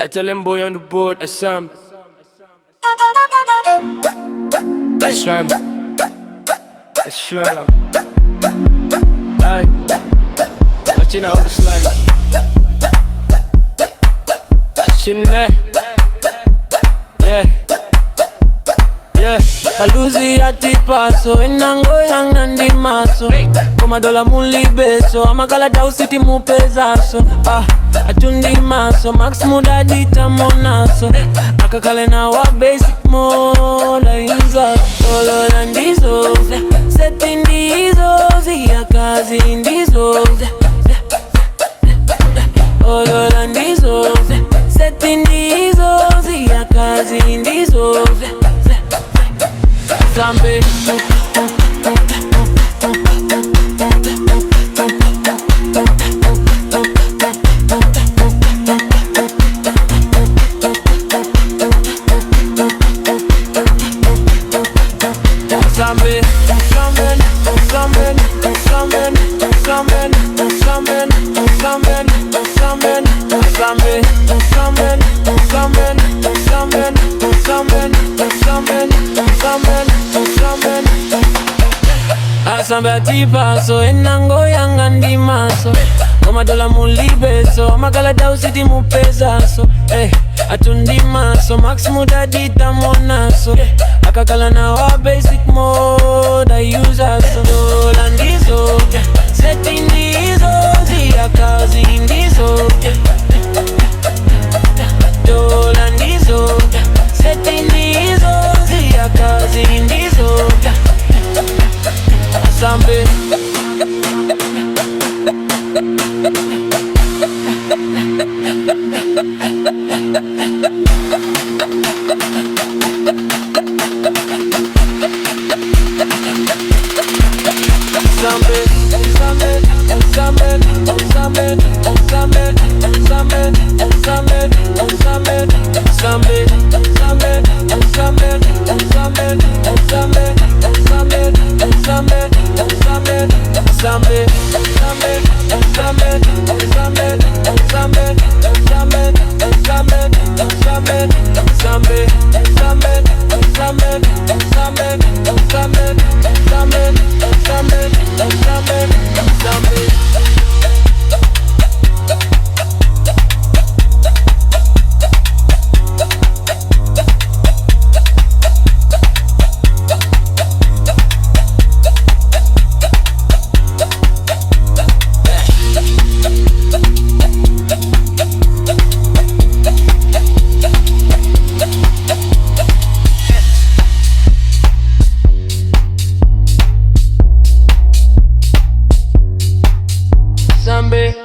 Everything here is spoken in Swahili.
I tell them boy on the board, I Sam. Let's try, man. Let's try, man. Aye, watching out the slide. Watching there. Yeah. Yeah, kaluzi ati paso enango yang nandi maso koma dola muli beso amakala tau city mupezaso atundi maso max muda dita monaso akakale na wa basic mode ayuza solo landizo setting ndizo zia kazi ndizo solo landizo setting ndizo zia kazi ndizo Zambe Asambe atipaso enango yanga ndi maso koma dola muli beso amakala tau city mupezaso atundi maso max muda dita monaso akakala na wa basic mode ayuzaso dola ndizo setting ndizo zia kazi ndizo dola ndizo setting ndizo zia kazi ndizo Zambe Zambe